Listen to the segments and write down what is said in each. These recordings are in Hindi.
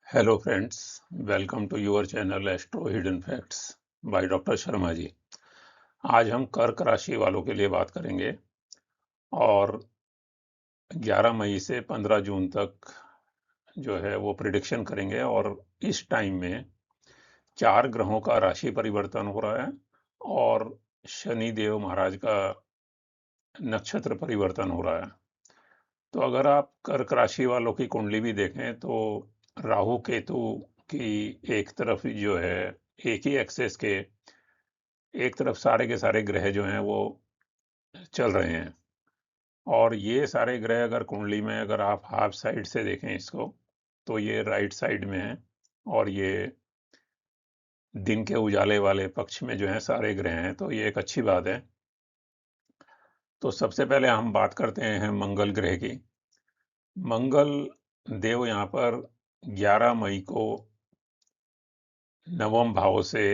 Hello friends, welcome to your channel astro hidden facts by doctor Sharma ji. आज हम कर्क राशि वालों के लिए बात करेंगे और 11 मई से 15 जून तक जो है वो प्रिडिक्शन करेंगे। और इस टाइम में 4 ग्रहों का राशि परिवर्तन हो रहा है और शनि देव महाराज का नक्षत्र परिवर्तन हो रहा है। तो अगर आप कर्क राशि वालों की कुंडली भी देखें तो राहु केतु की एक तरफ जो है, एक ही एक्सेस के एक तरफ सारे के सारे ग्रह जो हैं वो चल रहे हैं। और ये सारे ग्रह अगर कुंडली में अगर आप हाफ साइड से देखें इसको, तो ये राइट साइड में है और ये दिन के उजाले वाले पक्ष में जो है सारे ग्रह हैं, तो ये एक अच्छी बात है। तो सबसे पहले हम बात करते हैं मंगल ग्रह की। मंगल देव यहाँ पर 11 मई को नवम भाव से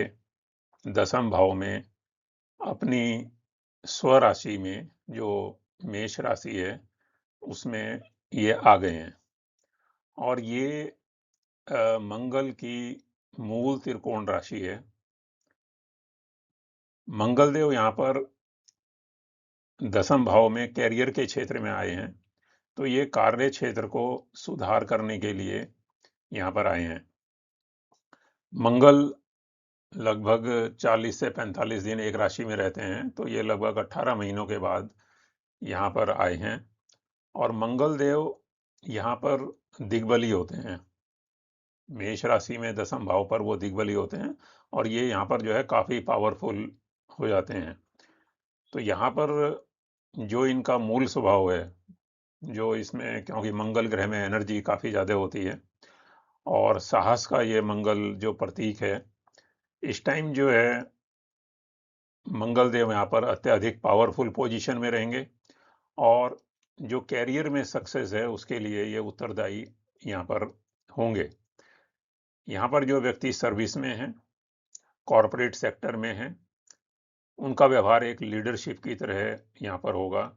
दसम भाव में अपनी स्वराशि में, जो मेष राशि है, उसमें ये आ गए हैं। और ये मंगल की मूल त्रिकोण राशि है। मंगल देव यहाँ पर दसम भाव में कैरियर के क्षेत्र में आए हैं, तो ये कार्य क्षेत्र को सुधार करने के लिए यहाँ पर आए हैं। मंगल लगभग 40 से 45 दिन एक राशि में रहते हैं, तो ये लगभग 18 महीनों के बाद यहाँ पर आए हैं। और मंगल देव यहाँ पर दिग्बली होते हैं। मेष राशि में दसम भाव पर वो दिग्बली होते हैं और ये यहाँ पर जो है काफी पावरफुल हो जाते हैं। तो यहाँ पर जो इनका मूल स्वभाव है, जो इसमें, क्योंकि मंगल ग्रह में एनर्जी काफी ज्यादा होती है और साहस का ये मंगल जो प्रतीक है, इस टाइम जो है मंगल देव यहाँ पर अत्यधिक पावरफुल पोजीशन में रहेंगे और जो कैरियर में सक्सेस है उसके लिए ये उत्तरदायी यहाँ पर होंगे। यहाँ पर जो व्यक्ति सर्विस में हैं, कॉरपोरेट सेक्टर में हैं, उनका व्यवहार एक लीडरशिप की तरह यहाँ पर होगा।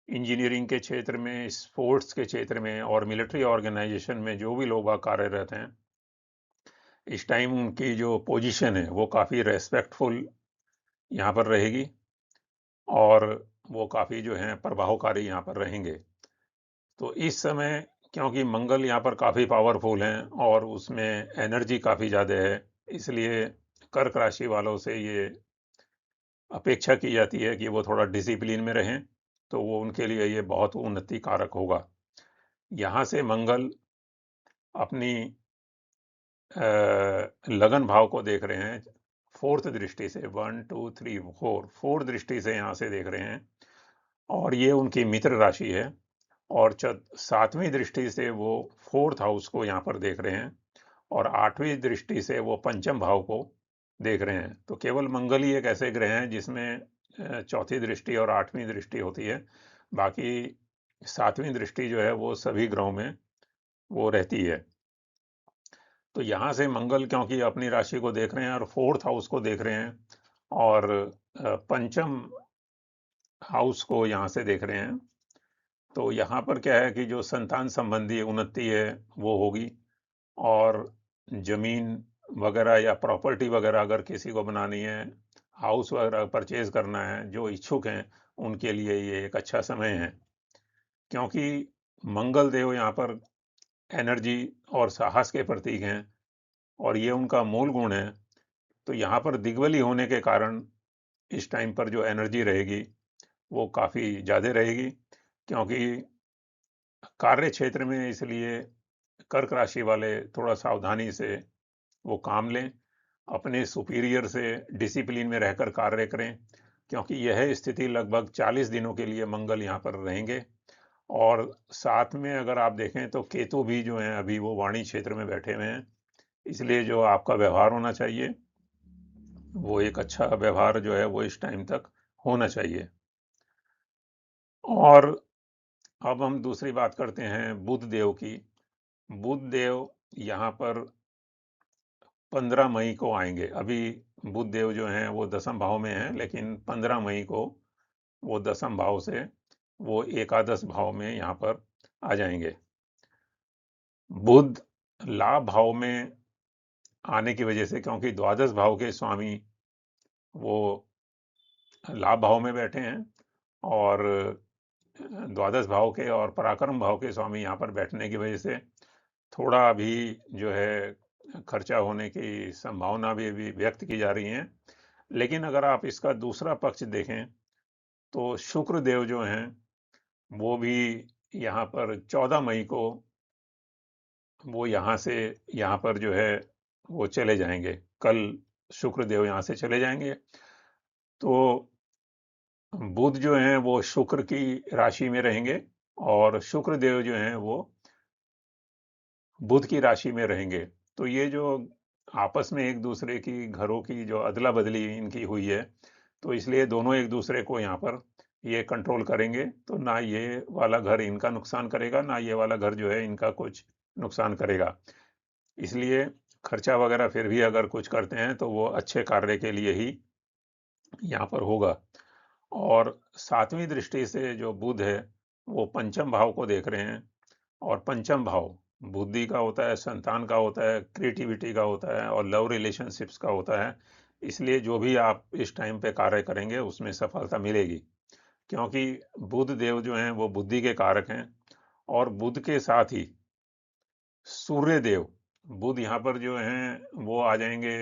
इंजीनियरिंग के क्षेत्र में, स्पोर्ट्स के क्षेत्र में और मिलिट्री ऑर्गेनाइजेशन में जो भी लोग कार्यरत हैं, इस टाइम उनकी जो पोजीशन है वो काफ़ी रेस्पेक्टफुल यहाँ पर रहेगी और वो काफ़ी जो है प्रभावकारी यहाँ पर रहेंगे। तो इस समय, क्योंकि मंगल यहाँ पर काफ़ी पावरफुल हैं और उसमें एनर्जी काफ़ी ज़्यादा है, इसलिए कर्क राशि वालों से ये अपेक्षा की जाती है कि वो थोड़ा डिसिप्लिन में रहें, तो वो उनके लिए ये बहुत उन्नति कारक होगा। यहाँ से मंगल अपनी लगन भाव को देख रहे हैं फोर्थ दृष्टि से, 1 2 3 4 फोर्थ दृष्टि से यहाँ से देख रहे हैं और ये उनकी मित्र राशि है। और सातवीं दृष्टि से वो फोर्थ हाउस को यहाँ पर देख रहे हैं और आठवीं दृष्टि से वो पंचम भाव को देख रहे हैं। तो केवल मंगल ही एक ऐसे ग्रह हैं जिसमें चौथी दृष्टि और आठवीं दृष्टि होती है। बाकी सातवीं दृष्टि जो है वो सभी ग्रहों में वो रहती है। तो यहाँ से मंगल क्योंकि अपनी राशि को देख रहे हैं और फोर्थ हाउस को देख रहे हैं और पंचम हाउस को यहाँ से देख रहे हैं, तो यहाँ पर क्या है कि जो संतान संबंधी उन्नति है वो होगी। और जमीन वगैरह या प्रॉपर्टी वगैरह अगर किसी को बनानी है, हाउस वगैरह परचेज करना है, जो इच्छुक हैं उनके लिए ये एक अच्छा समय है। क्योंकि मंगल देव यहाँ पर एनर्जी और साहस के प्रतीक हैं और ये उनका मूल गुण है। तो यहाँ पर दिग्बली होने के कारण इस टाइम पर जो एनर्जी रहेगी वो काफ़ी ज़्यादा रहेगी। क्योंकि कार्य क्षेत्र में इसलिए कर्क राशि वाले थोड़ा सावधानी से वो काम लें, अपने सुपीरियर से डिसिप्लिन में रहकर कार्य करें, क्योंकि यह स्थिति लगभग 40 दिनों के लिए मंगल यहाँ पर रहेंगे। और साथ में अगर आप देखें तो केतु भी जो हैं अभी वो वाणी क्षेत्र में बैठे हुए हैं, इसलिए जो आपका व्यवहार होना चाहिए वो एक अच्छा व्यवहार जो है वो इस टाइम तक होना चाहिए। और अब हम दूसरी बात करते हैं बुध देव की। बुध देव यहाँ पर 15 मई को आएंगे। अभी बुध देव जो हैं वो दसम भाव में हैं, लेकिन 15 मई को वो दसम भाव से वो एकादश भाव में यहाँ पर आ जाएंगे। बुध लाभ भाव में आने की वजह से, क्योंकि द्वादश भाव के स्वामी वो लाभ भाव में बैठे हैं और द्वादश भाव के और पराक्रम भाव के स्वामी यहाँ पर बैठने की वजह से थोड़ा अभी जो है खर्चा होने की संभावना भी व्यक्त की जा रही है। लेकिन अगर आप इसका दूसरा पक्ष देखें तो शुक्र देव जो हैं वो भी यहाँ पर 14 मई को वो यहाँ से यहाँ पर जो है वो चले जाएंगे। कल शुक्र देव यहाँ से चले जाएंगे। तो बुध जो हैं वो शुक्र की राशि में रहेंगे और शुक्र देव जो हैं वो बुध की राशि में रहेंगे। तो ये जो आपस में एक दूसरे की घरों की जो अदला बदली इनकी हुई है, तो इसलिए दोनों एक दूसरे को यहाँ पर ये कंट्रोल करेंगे। तो ना ये वाला घर इनका नुकसान करेगा, ना ये वाला घर जो है इनका कुछ नुकसान करेगा। इसलिए खर्चा वगैरह फिर भी अगर कुछ करते हैं तो वो अच्छे कार्य के लिए ही यहाँ पर होगा। और सातवीं दृष्टि से जो बुध है वो पंचम भाव को देख रहे हैं और पंचम भाव बुद्धि का होता है, संतान का होता है, क्रिएटिविटी का होता है और लव रिलेशनशिप्स का होता है। इसलिए जो भी आप इस टाइम पे कार्य करेंगे उसमें सफलता मिलेगी, क्योंकि बुध देव जो हैं वो बुद्धि के कारक हैं। और बुध के साथ ही सूर्य देव, बुध यहाँ पर जो हैं वो आ जाएंगे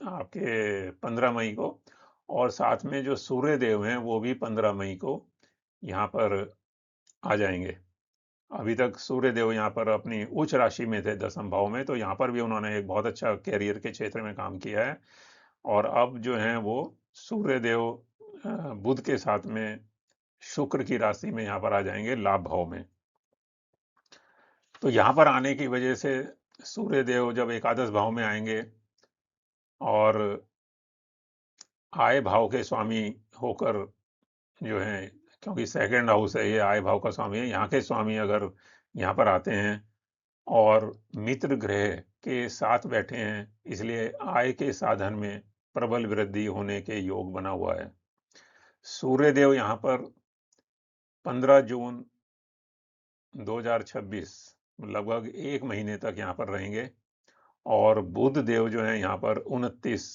आपके 15 मई को, और साथ में जो सूर्य देव हैं वो भी 15 मई को यहाँ पर आ जाएंगे। अभी तक सूर्य देव यहाँ पर अपनी उच्च राशि में थे, दसम भाव में, तो यहाँ पर भी उन्होंने एक बहुत अच्छा कैरियर के क्षेत्र में काम किया है। और अब जो हैं वो सूर्य देव बुध के साथ में शुक्र की राशि में यहाँ पर आ जाएंगे लाभ भाव में। तो यहाँ पर आने की वजह से सूर्य देव जब एकादश भाव में आएंगे और आय भाव के स्वामी होकर जो है, क्योंकि सेकंड हाउस है ये, आय भाव का स्वामी है, यहाँ के स्वामी अगर यहाँ पर आते हैं और मित्र ग्रह के साथ बैठे हैं, इसलिए आय के साधन में प्रबल वृद्धि होने के योग बना हुआ है। सूर्य देव यहाँ पर 15 जून 2026 लगभग एक महीने तक यहाँ पर रहेंगे और बुध देव जो है यहाँ पर 29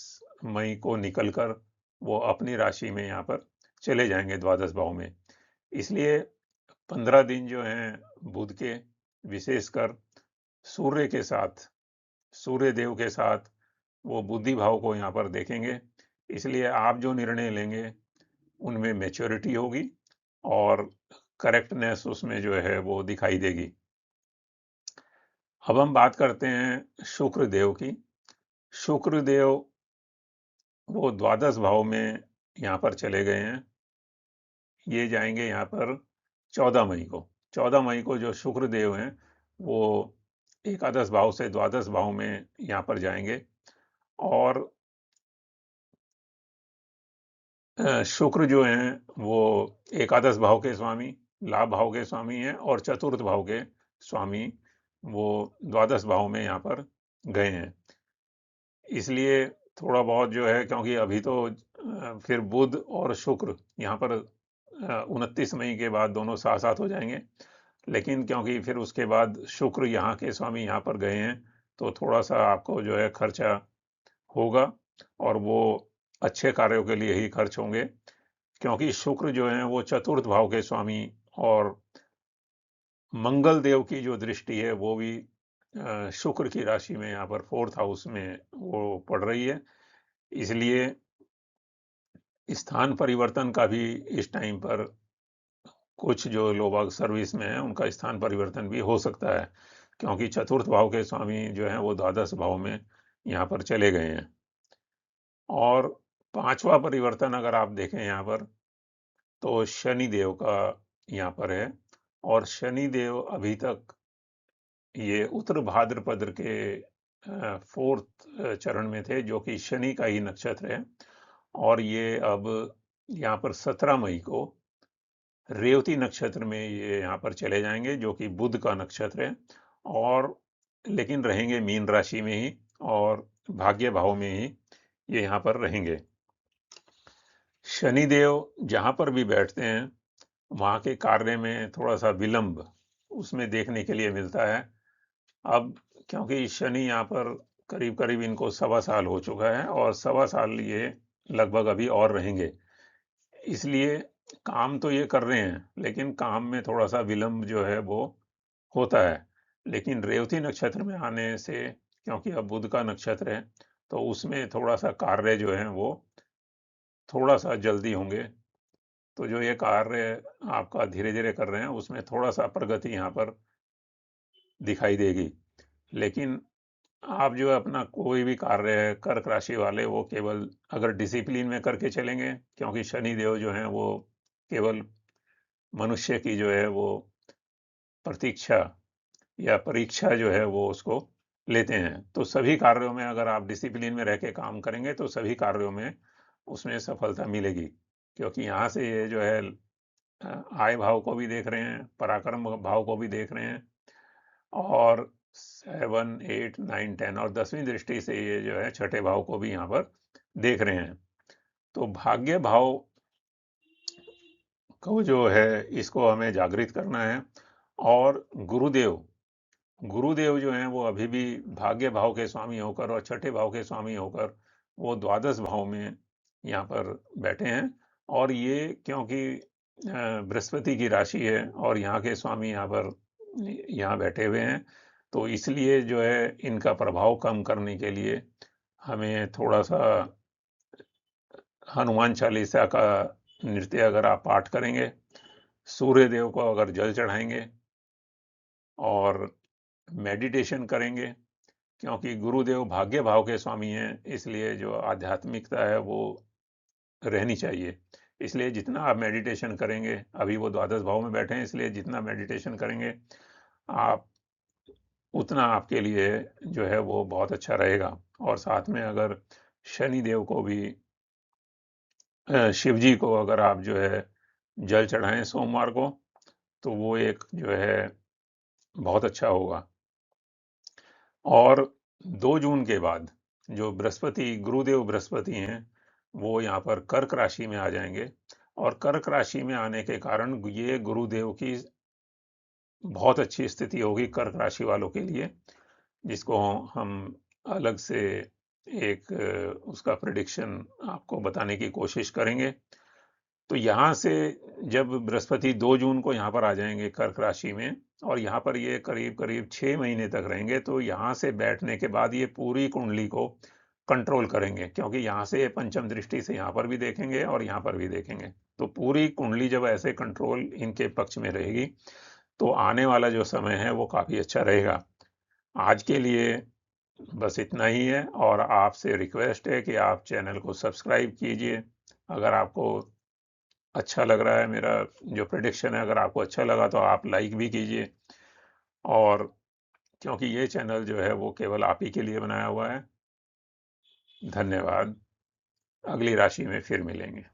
मई को निकलकर वो अपनी राशि में यहाँ पर चले जाएंगे द्वादश भाव में। इसलिए 15 दिन जो हैं बुध के, विशेषकर सूर्य के साथ, सूर्य देव के साथ वो बुद्धि भाव को यहाँ पर देखेंगे। इसलिए आप जो निर्णय लेंगे उनमें मैच्योरिटी होगी और करेक्टनेस उसमें जो है वो दिखाई देगी। अब हम बात करते हैं शुक्र देव की। शुक्र देव वो द्वादश भाव में यहाँ पर चले गए हैं। ये जाएंगे यहाँ पर 14 मई को। 14 मई को जो शुक्र देव हैं वो एकादश भाव से द्वादश भाव में यहाँ पर जाएंगे और शुक्र जो हैं वो एकादश भाव के स्वामी, लाभ भाव के स्वामी हैं और चतुर्थ भाव के स्वामी वो द्वादश भाव में यहाँ पर गए हैं। इसलिए थोड़ा बहुत जो है, क्योंकि अभी तो फिर बुध और शुक्र यहाँ पर 29 मई के बाद दोनों साथ साथ हो जाएंगे। लेकिन क्योंकि फिर उसके बाद शुक्र यहाँ के स्वामी यहाँ पर गए हैं तो थोड़ा सा आपको जो है खर्चा होगा और वो अच्छे कार्यों के लिए ही खर्च होंगे, क्योंकि शुक्र जो है वो चतुर्थ भाव के स्वामी और मंगल देव की जो दृष्टि है वो भी शुक्र की राशि में यहाँ पर फोर्थ हाउस में वो पड़ रही है। इसलिए स्थान परिवर्तन का भी इस टाइम पर कुछ जो लोग सर्विस में हैं उनका स्थान परिवर्तन भी हो सकता है, क्योंकि चतुर्थ भाव के स्वामी जो हैं वो द्वादश भाव में यहाँ पर चले गए हैं। और पांचवा परिवर्तन अगर आप देखें यहाँ पर तो शनि देव का यहाँ पर है। और शनि देव अभी तक ये उत्तर भाद्रपद के फोर्थ चरण में थे, जो कि शनि का ही नक्षत्र है। और ये अब यहाँ पर 17 मई को रेवती नक्षत्र में ये यहाँ पर चले जाएंगे, जो कि बुध का नक्षत्र है, और लेकिन रहेंगे मीन राशि में ही और भाग्य भाव में ही ये यहाँ पर रहेंगे। शनिदेव जहाँ पर भी बैठते हैं वहाँ के कार्य में थोड़ा सा विलंब उसमें देखने के लिए मिलता है। अब क्योंकि शनि यहाँ पर करीब करीब इनको 1.25 साल हो चुका है और 1.25 साल ये लगभग अभी और रहेंगे। इसलिए काम तो ये कर रहे हैं, लेकिन काम में थोड़ा सा विलंब जो है वो होता है। लेकिन रेवती नक्षत्र में आने से, क्योंकि अब बुध का नक्षत्र है, तो उसमें थोड़ा सा कार्य जो है वो थोड़ा सा जल्दी होंगे। तो जो ये कार्य आपका धीरे धीरे कर रहे हैं, उसमें थोड़ा सा प्रगति यहाँ पर दिखाई देगी। लेकिन आप जो है अपना कोई भी कार्य है, कर्क राशि वाले, वो केवल अगर डिसिप्लिन में करके चलेंगे, क्योंकि शनि देव जो हैं वो केवल मनुष्य की जो है वो प्रतीक्षा या परीक्षा जो है वो उसको लेते हैं। तो सभी कार्यों में अगर आप डिसिप्लिन में रह के काम करेंगे तो सभी कार्यों में उसमें सफलता मिलेगी। क्योंकि यहाँ से ये जो है आय भाव को भी देख रहे हैं, पराक्रम भाव को भी देख रहे हैं, और 7, 8, 9, 10 और 10वीं दृष्टि से ये जो है छठे भाव को भी यहाँ पर देख रहे हैं। तो भाग्य भाव को जो है इसको हमें जागृत करना है। और गुरुदेव गुरुदेव जो हैं वो अभी भी भाग्य भाव के स्वामी होकर और छठे भाव के स्वामी होकर वो द्वादश भाव में यहाँ पर बैठे हैं। और ये क्योंकि बृहस्पति की राशि है और यहाँ के स्वामी यहाँ पर यहाँ बैठे हुए हैं, तो इसलिए जो है इनका प्रभाव कम करने के लिए हमें थोड़ा सा हनुमान चालीसा का नृत्य अगर आप पाठ करेंगे, सूर्य देव को अगर जल चढ़ाएंगे और मेडिटेशन करेंगे, क्योंकि गुरुदेव भाग्य भाव के स्वामी हैं, इसलिए जो आध्यात्मिकता है वो रहनी चाहिए। इसलिए जितना आप मेडिटेशन करेंगे, अभी वो द्वादश भाव में बैठे हैं, इसलिए जितना मेडिटेशन करेंगे आप, उतना आपके लिए जो है वो बहुत अच्छा रहेगा। और साथ में अगर शनि देव को भी, शिव जी को अगर आप जो है जल चढ़ाएं सोमवार को, तो वो एक जो है बहुत अच्छा होगा। और 2 जून के बाद जो बृहस्पति, गुरुदेव बृहस्पति हैं, वो यहाँ पर कर्क राशि में आ जाएंगे। और कर्क राशि में आने के कारण ये गुरुदेव की बहुत अच्छी स्थिति होगी कर्क राशि वालों के लिए, जिसको हम अलग से एक उसका प्रेडिक्शन आपको बताने की कोशिश करेंगे। तो यहाँ से जब बृहस्पति 2 जून को यहाँ पर आ जाएंगे कर्क राशि में, और यहाँ पर ये करीब करीब 6 महीने तक रहेंगे, तो यहाँ से बैठने के बाद ये पूरी कुंडली को कंट्रोल करेंगे, क्योंकि यहाँ से ये पंचम दृष्टि से यहाँ पर भी देखेंगे और यहाँ पर भी देखेंगे। तो पूरी कुंडली जब ऐसे कंट्रोल इनके पक्ष में रहेगी, तो आने वाला जो समय है वो काफ़ी अच्छा रहेगा। आज के लिए बस इतना ही है, और आपसे रिक्वेस्ट है कि आप चैनल को सब्सक्राइब कीजिए। अगर आपको अच्छा लग रहा है मेरा जो प्रेडिक्शन है, अगर आपको अच्छा लगा तो आप लाइक भी कीजिए। और क्योंकि ये चैनल जो है वो केवल आप ही के लिए बनाया हुआ है। धन्यवाद। अगली राशि में फिर मिलेंगे।